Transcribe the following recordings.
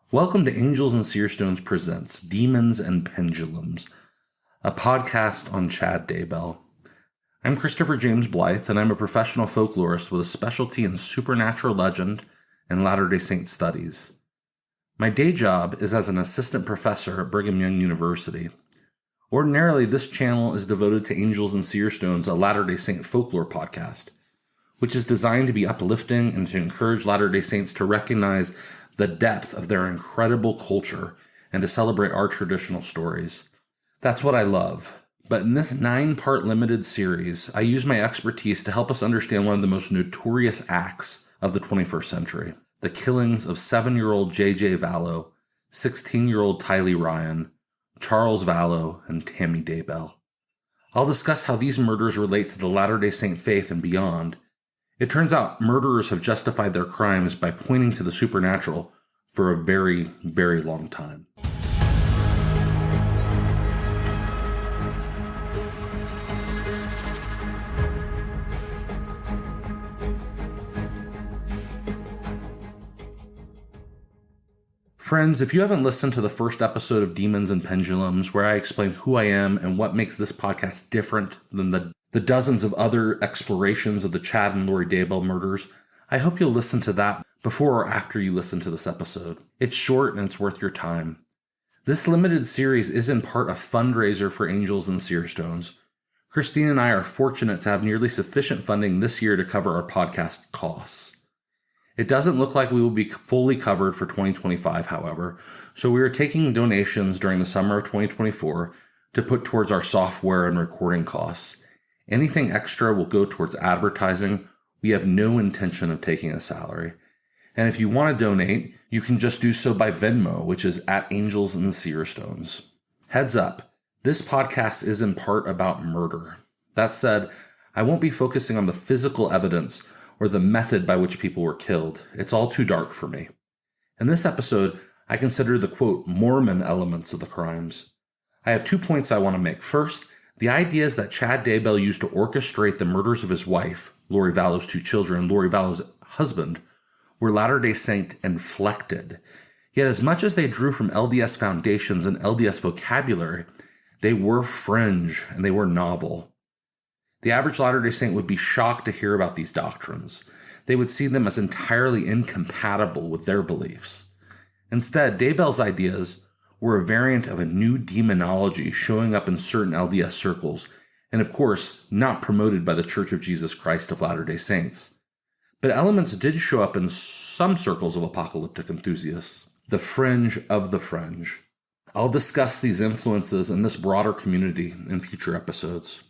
Welcome to Angels and Seerstones presents Demons and Pendulums, a podcast on Chad Daybell. I'm Christopher James Blythe, and I'm a professional folklorist with a specialty in supernatural legend and Latter-day Saint studies. My day job is as an assistant professor at Brigham Young University. Ordinarily, this channel is devoted to Angels and Seerstones, a Latter-day Saint folklore podcast, which is designed to be uplifting and to encourage Latter-day Saints to recognize the depth of their incredible culture and to celebrate our traditional stories. That's what I love. But in this 9-part limited series, I use my expertise to help us understand one of the most notorious acts of the 21st century, the killings of 7-year-old J.J. Vallow, 16-year-old Tylee Ryan, Charles Vallow, and Tammy Daybell. I'll discuss how these murders relate to the Latter-day Saint faith and beyond. It turns out murderers have justified their crimes by pointing to the supernatural for a very, very long time. Friends, if you haven't listened to the first episode of Demons and Pendulums, where I explain who I am and what makes this podcast different than the dozens of other explorations of the Chad and Lori Daybell murders, I hope you'll listen to that before or after you listen to this episode. It's short and it's worth your time. This limited series is in part a fundraiser for Angels and Seerstones. Christine and I are fortunate to have nearly sufficient funding this year to cover our podcast costs. It doesn't look like we will be fully covered for 2025, however, so we are taking donations during the summer of 2024 to put towards our software and recording costs. Anything extra will go towards advertising. We have no intention of taking a salary. And if you want to donate, you can just do so by Venmo, which is at Angels and Seerstones. Heads up, this podcast is in part about murder. That said, I won't be focusing on the physical evidence or the method by which people were killed. It's all too dark for me. In this episode, I consider the, quote, Mormon elements of the crimes. I have 2 points I want to make. First, the ideas that Chad Daybell used to orchestrate the murders of his wife, Lori Vallow's 2 children, and Lori Vallow's husband, were Latter-day Saint inflected. Yet as much as they drew from LDS foundations and LDS vocabulary, they were fringe and they were novel. The average Latter-day Saint would be shocked to hear about these doctrines. They would see them as entirely incompatible with their beliefs. Instead, Daybell's ideas were a variant of a new demonology showing up in certain LDS circles, and of course, not promoted by the Church of Jesus Christ of Latter-day Saints. But elements did show up in some circles of apocalyptic enthusiasts, the fringe of the fringe. I'll discuss these influences in this broader community in future episodes.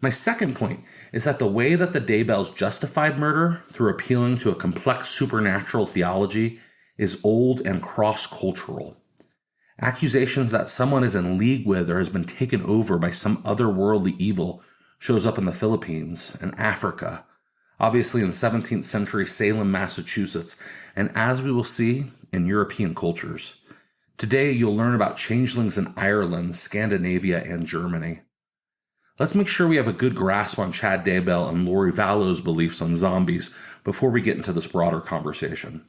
My second point is that the way that the Daybells justified murder through appealing to a complex supernatural theology is old and cross-cultural. Accusations that someone is in league with or has been taken over by some otherworldly evil shows up in the Philippines and Africa, obviously in 17th century Salem, Massachusetts, and as we will see, in European cultures. Today, you'll learn about changelings in Ireland, Scandinavia, and Germany. Let's make sure we have a good grasp on Chad Daybell and Lori Vallow's beliefs on zombies before we get into this broader conversation.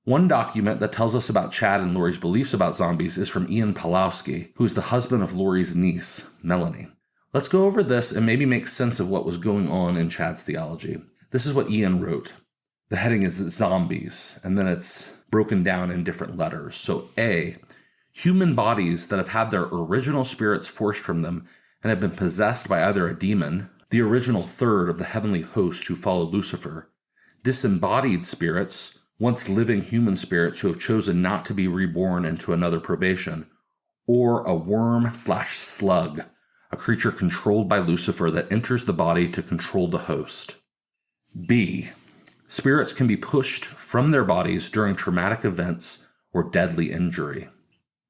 One document that tells us about Chad and Lori's beliefs about zombies is from Ian Pawlowski, who is the husband of Lori's niece, Melanie. Let's go over this and maybe make sense of what was going on in Chad's theology. This is what Ian wrote. The heading is zombies, and then it's broken down in different letters. So A, human bodies that have had their original spirits forced from them and have been possessed by either a demon, the original third of the heavenly host who followed Lucifer, disembodied spirits, once living human spirits who have chosen not to be reborn into another probation, or a worm/slug, a creature controlled by Lucifer that enters the body to control the host. B, spirits can be pushed from their bodies during traumatic events or deadly injury.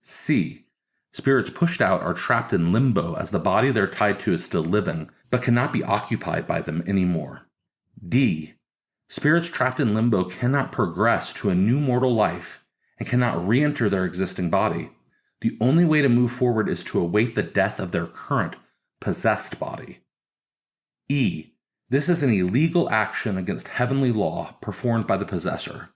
C, spirits pushed out are trapped in limbo as the body they're tied to is still living, but cannot be occupied by them anymore. D, spirits trapped in limbo cannot progress to a new mortal life and cannot re-enter their existing body. The only way to move forward is to await the death of their current possessed body. E, this is an illegal action against heavenly law performed by the possessor.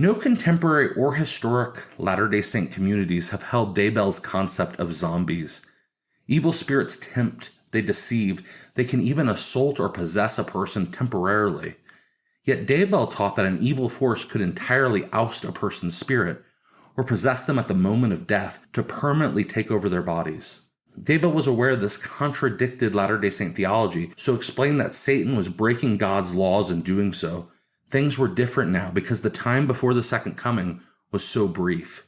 No contemporary or historic Latter-day Saint communities have held Daybell's concept of zombies. Evil spirits tempt, they deceive, they can even assault or possess a person temporarily. Yet Daybell taught that an evil force could entirely oust a person's spirit, or possess them at the moment of death to permanently take over their bodies. Daybell was aware this contradicted Latter-day Saint theology, so explained that Satan was breaking God's laws in doing so. Things were different now because the time before the second coming was so brief.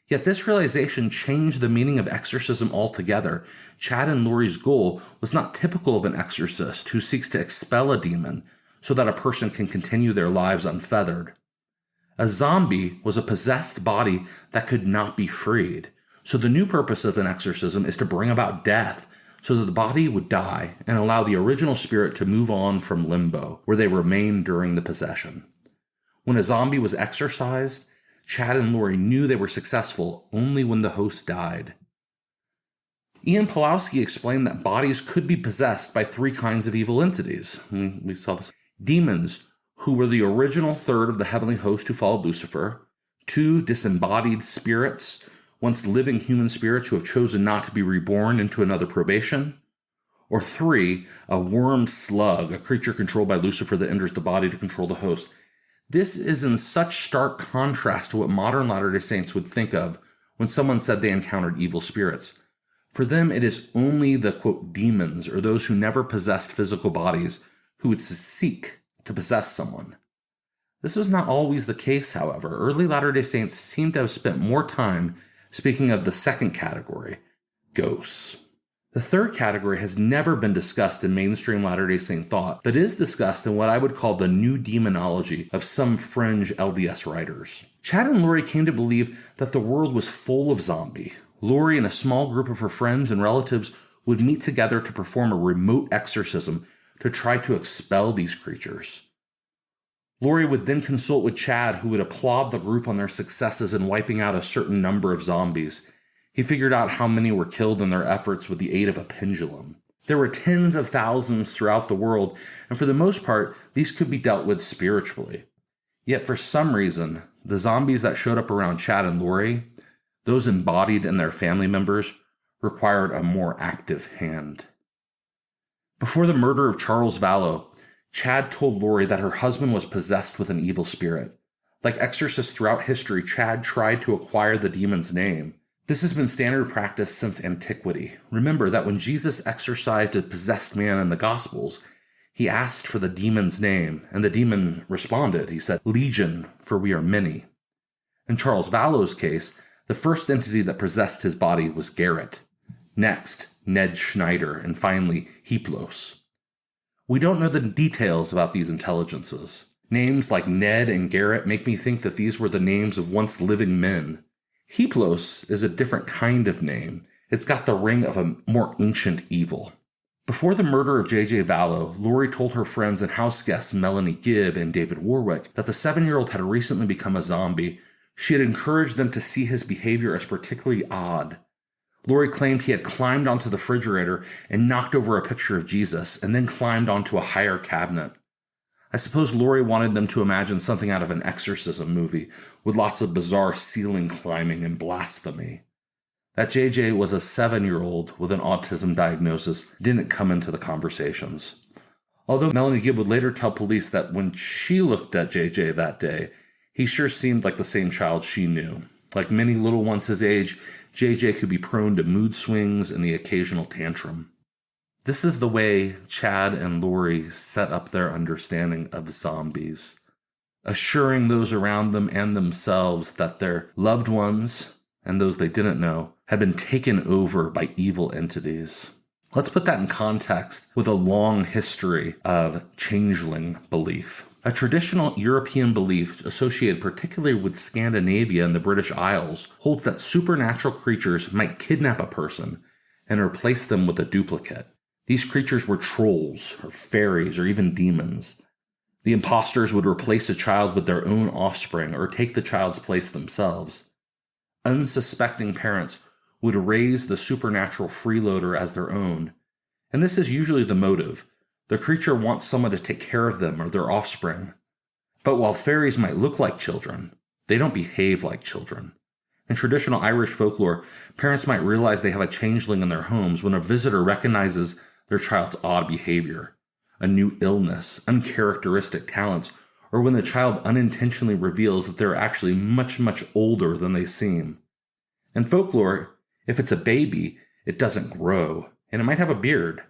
Yet this realization changed the meaning of exorcism altogether. Chad and Lori's goal was not typical of an exorcist who seeks to expel a demon so that a person can continue their lives unfeathered. A zombie was a possessed body that could not be freed. So the new purpose of an exorcism is to bring about death so that the body would die and allow the original spirit to move on from limbo, where they remained during the possession. When a zombie was exorcised, Chad and Lori knew they were successful only when the host died. Ian Pawlowski explained that bodies could be possessed by three kinds of evil entities. We saw this. Demons, who were the original third of the heavenly host who followed Lucifer. 2 disembodied spirits, once living human spirits who have chosen not to be reborn into another probation. Or 3, a worm slug, a creature controlled by Lucifer that enters the body to control the host. This is in such stark contrast to what modern Latter-day Saints would think of when someone said they encountered evil spirits. For them, it is only the, quote, demons, or those who never possessed physical bodies, who would seek to possess someone. This was not always the case, however. Early Latter-day Saints seem to have spent more time speaking of the second category, ghosts. The third category has never been discussed in mainstream Latter-day Saint thought, but is discussed in what I would call the new demonology of some fringe LDS writers. Chad and Lori came to believe that the world was full of zombie. Lori and a small group of her friends and relatives would meet together to perform a remote exorcism to try to expel these creatures. Lori would then consult with Chad, who would applaud the group on their successes in wiping out a certain number of zombies. He figured out how many were killed in their efforts with the aid of a pendulum. There were tens of thousands throughout the world, and for the most part, these could be dealt with spiritually. Yet for some reason, the zombies that showed up around Chad and Lori, those embodied in their family members, required a more active hand. Before the murder of Charles Vallow, Chad told Lori that her husband was possessed with an evil spirit. Like exorcists throughout history, Chad tried to acquire the demon's name. This has been standard practice since antiquity. Remember that when Jesus exorcised a possessed man in the Gospels, he asked for the demon's name, and the demon responded. He said, "Legion, for we are many." In Charles Vallow's case, the first entity that possessed his body was Garrett. Next, Ned Schneider, and finally, Hiplos. We don't know the details about these intelligences. Names like Ned and Garrett make me think that these were the names of once living men. Hiplos is a different kind of name. It's got the ring of a more ancient evil. Before the murder of J.J. Vallow, Lori told her friends and house guests Melanie Gibb and David Warwick that the 7-year-old had recently become a zombie. She had encouraged them to see his behavior as particularly odd. Lori claimed he had climbed onto the refrigerator and knocked over a picture of Jesus, and then climbed onto a higher cabinet. I suppose Lori wanted them to imagine something out of an exorcism movie, with lots of bizarre ceiling climbing and blasphemy. That JJ was a 7-year-old with an autism diagnosis didn't come into the conversations. Although Melanie Gibb would later tell police that when she looked at JJ that day, he sure seemed like the same child she knew. Like many little ones his age, JJ could be prone to mood swings and the occasional tantrum. This is the way Chad and Lori set up their understanding of zombies, assuring those around them and themselves that their loved ones, and those they didn't know, had been taken over by evil entities. Let's put that in context with a long history of changeling belief. A traditional European belief associated particularly with Scandinavia and the British Isles holds that supernatural creatures might kidnap a person and replace them with a duplicate. These creatures were trolls, or fairies, or even demons. The imposters would replace a child with their own offspring or take the child's place themselves. Unsuspecting parents would raise the supernatural freeloader as their own, and this is usually the motive. The creature wants someone to take care of them or their offspring. But while fairies might look like children, they don't behave like children. In traditional Irish folklore, parents might realize they have a changeling in their homes when a visitor recognizes their child's odd behavior, a new illness, uncharacteristic talents, or when the child unintentionally reveals that they're actually much, much older than they seem. In folklore, if it's a baby, it doesn't grow, and it might have a beard.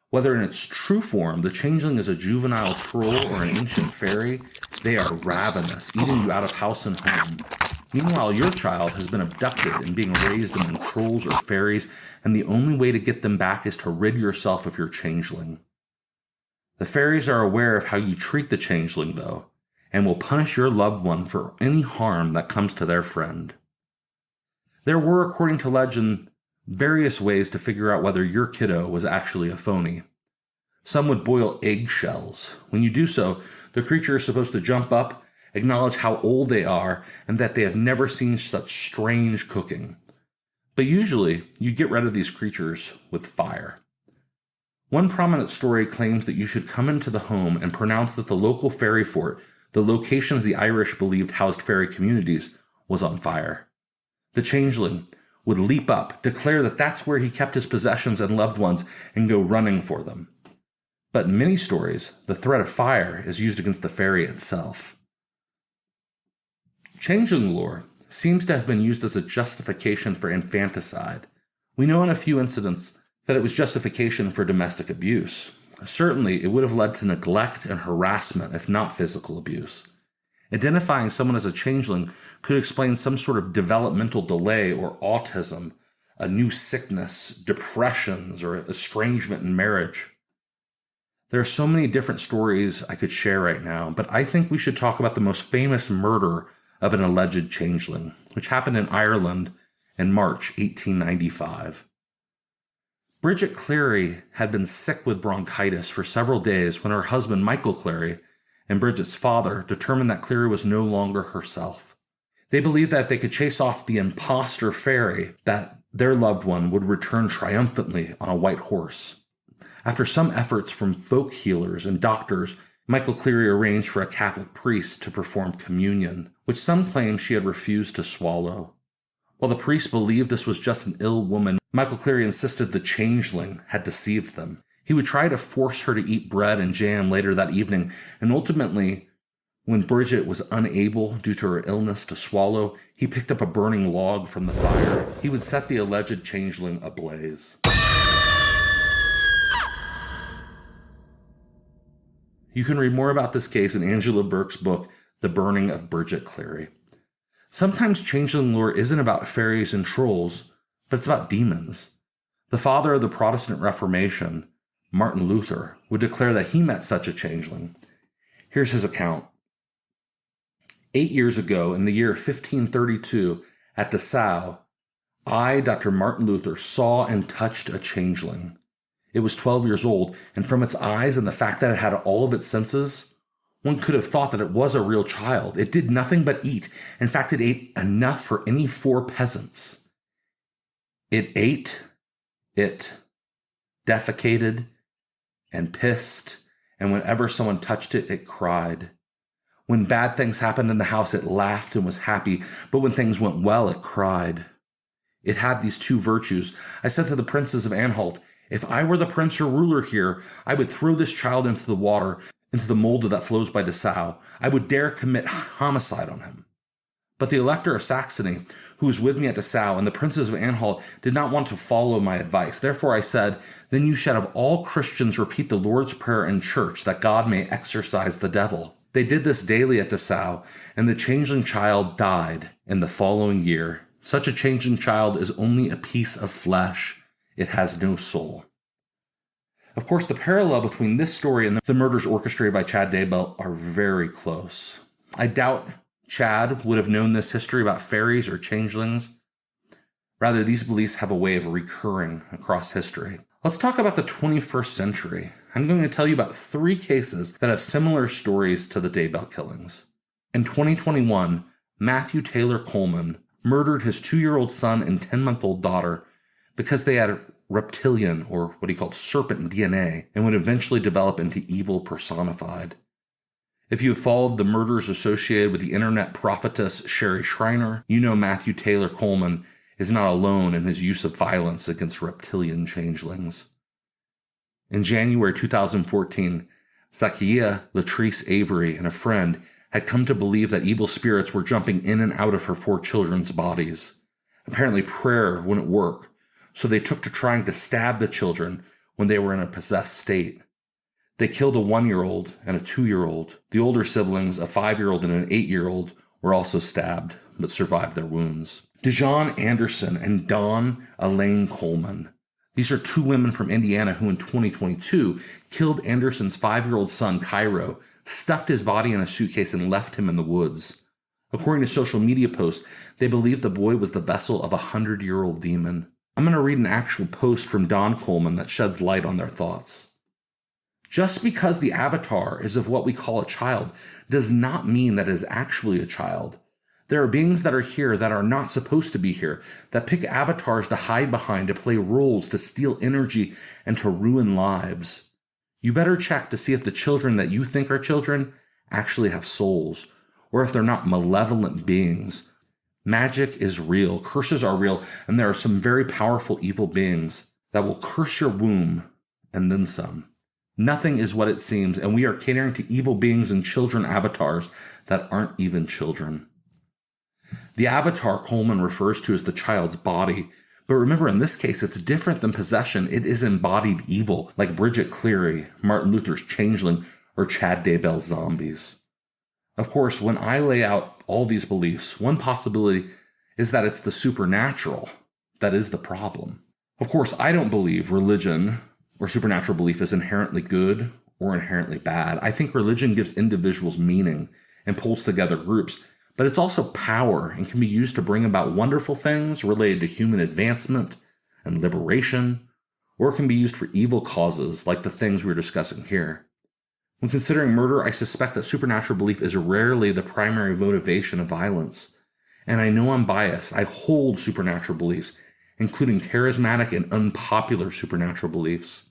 Whether in its true form, the changeling is a juvenile troll or an ancient fairy, they are ravenous, eating you out of house and home. Meanwhile, your child has been abducted and being raised among trolls or fairies, and the only way to get them back is to rid yourself of your changeling. The fairies are aware of how you treat the changeling, though, and will punish your loved one for any harm that comes to their friend. There were, according to legend, various ways to figure out whether your kiddo was actually a phony. Some would boil eggshells. When you do so, the creature is supposed to jump up, acknowledge how old they are, and that they have never seen such strange cooking. But usually, you get rid of these creatures with fire. One prominent story claims that you should come into the home and pronounce that the local fairy fort, the locations the Irish believed housed fairy communities, was on fire. The changeling would leap up, declare that that's where he kept his possessions and loved ones, and go running for them. But in many stories, the threat of fire is used against the fairy itself. Changeling lore seems to have been used as a justification for infanticide. We know in a few incidents that it was justification for domestic abuse. Certainly, it would have led to neglect and harassment, if not physical abuse. Identifying someone as a changeling could explain some sort of developmental delay or autism, a new sickness, depressions, or estrangement in marriage. There are so many different stories I could share right now, but I think we should talk about the most famous murder of an alleged changeling, which happened in Ireland in March 1895. Bridget Cleary had been sick with bronchitis for several days when her husband, Michael Cleary, and Bridget's father determined that Cleary was no longer herself. They believed that if they could chase off the imposter fairy, that their loved one would return triumphantly on a white horse. After some efforts from folk healers and doctors, Michael Cleary arranged for a Catholic priest to perform communion, which some claim she had refused to swallow. While the priest believed this was just an ill woman, Michael Cleary insisted the changeling had deceived them. He would try to force her to eat bread and jam later that evening, and ultimately, when Bridget was unable due to her illness to swallow, he picked up a burning log from the fire. He would set the alleged changeling ablaze. You can read more about this case in Angela Burke's book, The Burning of Bridget Cleary. Sometimes changeling lore isn't about fairies and trolls, but it's about demons. The father of the Protestant Reformation, Martin Luther, would declare that he met such a changeling. Here's his account. 8 years ago, in the year 1532, at Dessau, I, Dr. Martin Luther, saw and touched a changeling. It was 12 years old, and from its eyes and the fact that it had all of its senses, one could have thought that it was a real child. It did nothing but eat. In fact, it ate enough for any 4 peasants. It ate, it defecated, and pissed, and whenever someone touched it, it cried. When bad things happened in the house, it laughed and was happy, but when things went well, it cried. It had these 2 virtues. I said to the princes of Anhalt, if I were the prince or ruler here, I would throw this child into the water, into the Mulde that flows by Dessau. I would dare commit homicide on him. But the Elector of Saxony, who was with me at Dessau, and the princes of Anhalt did not want to follow my advice. Therefore I said, then you should have all Christians repeat the Lord's Prayer in church, that God may exorcise the devil. They did this daily at Dessau, and the changeling child died in the following year. Such a changeling child is only a piece of flesh. It has no soul. Of course, the parallel between this story and the murders orchestrated by Chad Daybell are very close. I doubt Chad would have known this history about fairies or changelings. Rather, these beliefs have a way of recurring across history. Let's talk about the 21st century. I'm going to tell you about 3 cases that have similar stories to the Daybell killings. In 2021, Matthew Taylor Coleman murdered his 2-year-old son and 10-month-old daughter because they had reptilian, or what he called serpent DNA, and would eventually develop into evil personified. If you have followed the murders associated with the internet prophetess Sherry Schreiner, you know Matthew Taylor Coleman is not alone in his use of violence against reptilian changelings. In January 2014, Zakiya Latrice Avery and a friend had come to believe that evil spirits were jumping in and out of her 4 children's bodies. Apparently prayer wouldn't work, so they took to trying to stab the children when they were in a possessed state. They killed a 1-year-old and a 2-year-old. The older siblings, a 5-year-old and an 8-year-old, were also stabbed, but survived their wounds. Dijon Anderson and Dawn Elaine Coleman. These are 2 women from Indiana who in 2022 killed Anderson's 5-year-old son, Cairo, stuffed his body in a suitcase and left him in the woods. According to social media posts, they believe the boy was the vessel of a 100-year-old demon. I'm going to read an actual post from Dawn Coleman that sheds light on their thoughts. Just because the avatar is of what we call a child does not mean that it is actually a child. There are beings that are here that are not supposed to be here, that pick avatars to hide behind, to play roles, to steal energy, and to ruin lives. You better check to see if the children that you think are children actually have souls, or if they're not malevolent beings. Magic is real, curses are real, and there are some very powerful evil beings that will curse your womb and then some. Nothing is what it seems, and we are catering to evil beings and children avatars that aren't even children. The avatar Coleman refers to as the child's body, but remember in this case it's different than possession. It is embodied evil, like Bridget Cleary, Martin Luther's Changeling, or Chad Daybell's zombies. Of course, when I lay out all these beliefs, one possibility is that it's the supernatural that is the problem. Of course, I don't believe religion or supernatural belief is inherently good or inherently bad. I think religion gives individuals meaning and pulls together groups, but it's also power and can be used to bring about wonderful things related to human advancement and liberation, or it can be used for evil causes like the things we're discussing here. When considering murder, I suspect that supernatural belief is rarely the primary motivation of violence. And I know I'm biased. I hold supernatural beliefs, including charismatic and unpopular supernatural beliefs.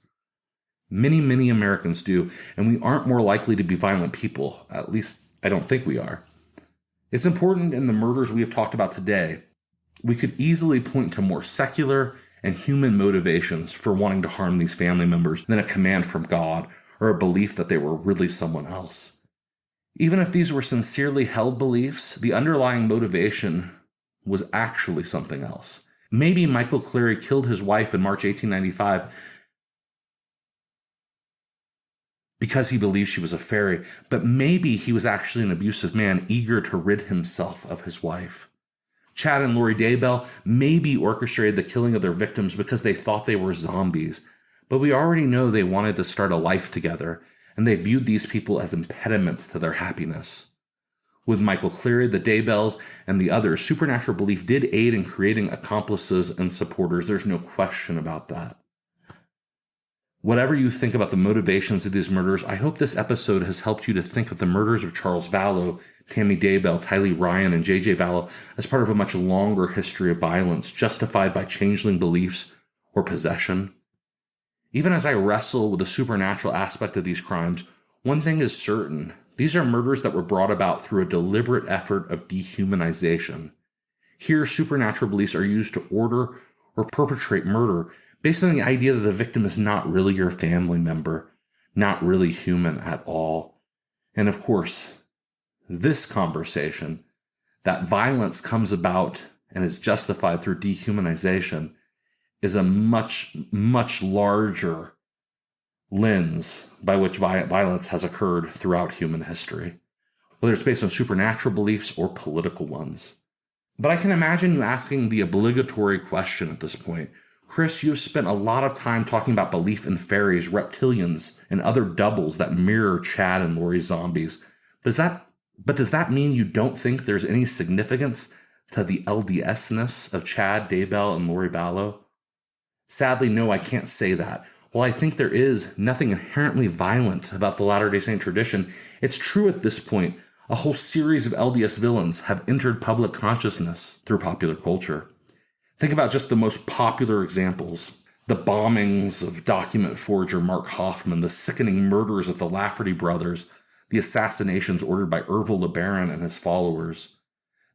Many Americans do, and we aren't more likely to be violent people. At least, I don't think we are. It's important in the murders we have talked about today, we could easily point to more secular and human motivations for wanting to harm these family members than a command from God or a belief that they were really someone else. Even if these were sincerely held beliefs, the underlying motivation was actually something else. Maybe Michael Cleary killed his wife in March 1895 because he believed she was a fairy, but maybe he was actually an abusive man eager to rid himself of his wife. Chad and Lori Daybell maybe orchestrated the killing of their victims because they thought they were zombies, but we already know they wanted to start a life together, and they viewed these people as impediments to their happiness. With Michael Cleary, the Daybells, and the others, supernatural belief did aid in creating accomplices and supporters. There's no question about that. Whatever you think about the motivations of these murders, I hope this episode has helped you to think of the murders of Charles Vallow, Tammy Daybell, Tylee Ryan, and J.J. Vallow as part of a much longer history of violence justified by changeling beliefs or possession. Even as I wrestle with the supernatural aspect of these crimes, one thing is certain. These are murders that were brought about through a deliberate effort of dehumanization. Here, supernatural beliefs are used to order or perpetrate murder based on the idea that the victim is not really your family member, not really human at all. And of course, this conversation, that violence comes about and is justified through dehumanization, is a much larger lens by which violence has occurred throughout human history, whether it's based on supernatural beliefs or political ones. But I can imagine you asking the obligatory question at this point, Chris, you've spent a lot of time talking about belief in fairies, reptilians, and other doubles that mirror Chad and Lori's zombies. Does that mean you don't think there's any significance to the LDS-ness of Chad, Daybell, and Lori Vallow? Sadly, no, I can't say that. While I think there is nothing inherently violent about the Latter-day Saint tradition, it's true at this point a whole series of LDS villains have entered public consciousness through popular culture. Think about just the most popular examples. The bombings of document forger Mark Hoffman, the sickening murders of the Lafferty brothers, the assassinations ordered by Ervil LeBaron and his followers,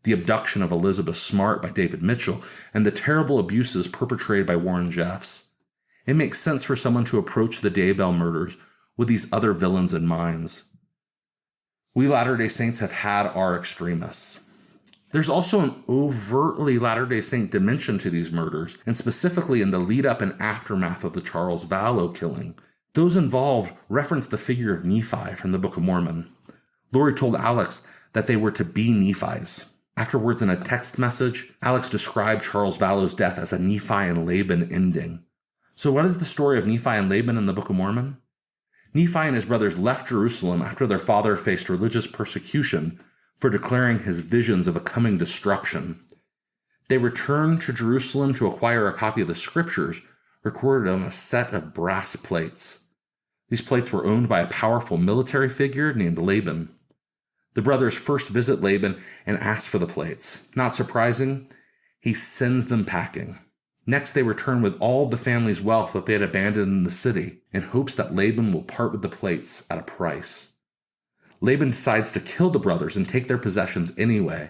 the abduction of Elizabeth Smart by David Mitchell, and the terrible abuses perpetrated by Warren Jeffs. It makes sense for someone to approach the Daybell murders with these other villains in mind. We Latter-day Saints have had our extremists. There's also an overtly Latter-day Saint dimension to these murders, and specifically in the lead-up and aftermath of the Charles Vallow killing. Those involved reference the figure of Nephi from the Book of Mormon. Lori told Alex that they were to be Nephis. Afterwards, in a text message, Alex described Charles Vallow's death as a Nephi and Laban ending. So what is the story of Nephi and Laban in the Book of Mormon? Nephi and his brothers left Jerusalem after their father faced religious persecution for declaring his visions of a coming destruction. They returned to Jerusalem to acquire a copy of the scriptures recorded on a set of brass plates. These plates were owned by a powerful military figure named Laban. The brothers first visit Laban and ask for the plates. Not surprising, he sends them packing. Next, they return with all the family's wealth that they had abandoned in the city in hopes that Laban will part with the plates at a price. Laban decides to kill the brothers and take their possessions anyway.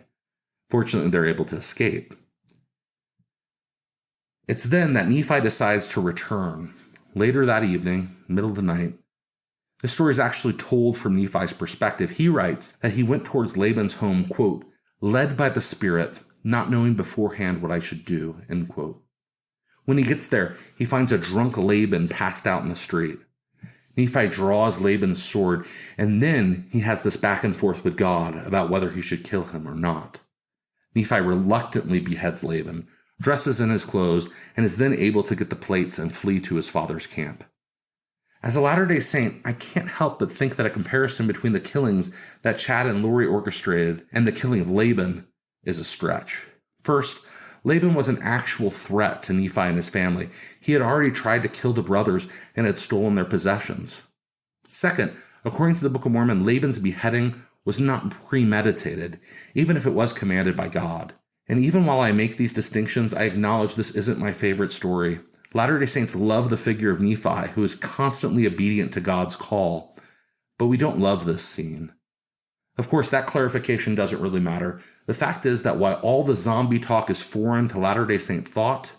Fortunately, they're able to escape. It's then that Nephi decides to return. Later that evening, middle of the night, the story is actually told from Nephi's perspective. He writes that he went towards Laban's home, quote, led by the Spirit, not knowing beforehand what I should do, end quote. When he gets there, he finds a drunk Laban passed out in the street. Nephi draws Laban's sword, and then he has this back and forth with God about whether he should kill him or not. Nephi reluctantly beheads Laban, dresses in his clothes, and is then able to get the plates and flee to his father's camp. As a Latter-day Saint, I can't help but think that a comparison between the killings that Chad and Lori orchestrated and the killing of Laban is a stretch. First, Laban was an actual threat to Nephi and his family. He had already tried to kill the brothers and had stolen their possessions. Second, according to the Book of Mormon, Laban's beheading was not premeditated, even if it was commanded by God. And even while I make these distinctions, I acknowledge this isn't my favorite story. Latter-day Saints love the figure of Nephi, who is constantly obedient to God's call, but we don't love this scene. Of course, that clarification doesn't really matter. The fact is that while all the zombie talk is foreign to Latter-day Saint thought,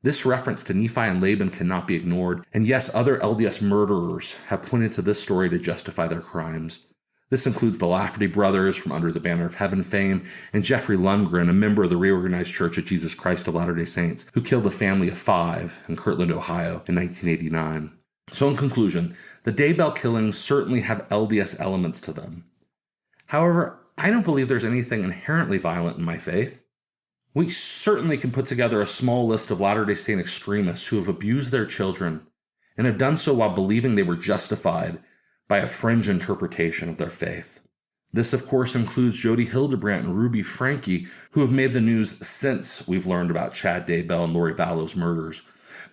this reference to Nephi and Laban cannot be ignored, and yes, other LDS murderers have pointed to this story to justify their crimes. This includes the Lafferty brothers from Under the Banner of Heaven fame, and Jeffrey Lundgren, a member of the Reorganized Church of Jesus Christ of Latter-day Saints, who killed a family of 5 in Kirtland, Ohio in 1989. So in conclusion, the Daybell killings certainly have LDS elements to them. However, I don't believe there's anything inherently violent in my faith. We certainly can put together a small list of Latter-day Saint extremists who have abused their children and have done so while believing they were justified by a fringe interpretation of their faith. This, of course, includes Jody Hildebrandt and Ruby Franke, who have made the news since we've learned about Chad Daybell and Lori Vallow's murders.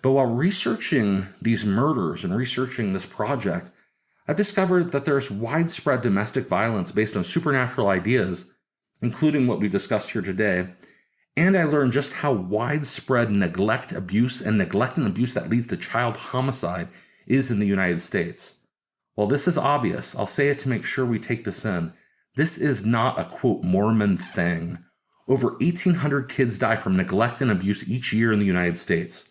But while researching these murders and researching this project, I've discovered that there's widespread domestic violence based on supernatural ideas, including what we discussed here today, and I learned just how widespread neglect and abuse that leads to child homicide is in the United States. While this is obvious, I'll say it to make sure we take this in. This is not a, quote, Mormon thing. Over 1,800 kids die from neglect and abuse each year in the United States.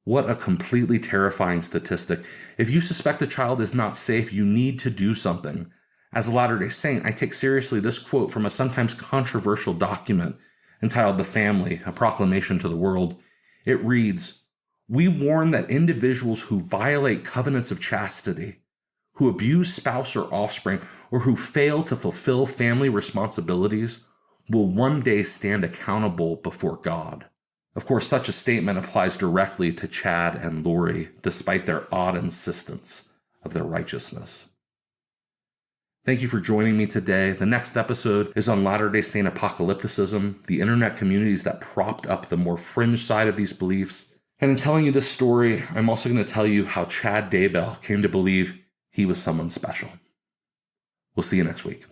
What a completely terrifying statistic. If you suspect a child is not safe, you need to do something. As a Latter-day Saint, I take seriously this quote from a sometimes controversial document entitled The Family, A Proclamation to the World. It reads, "We warn that individuals who violate covenants of chastity, who abuse spouse or offspring, or who fail to fulfill family responsibilities will one day stand accountable before God." Of course, such a statement applies directly to Chad and Lori, despite their odd insistence of their righteousness. Thank you for joining me today. The next episode is on Latter-day Saint apocalypticism, the internet communities that propped up the more fringe side of these beliefs. And in telling you this story, I'm also going to tell you how Chad Daybell came to believe he was someone special. We'll see you next week.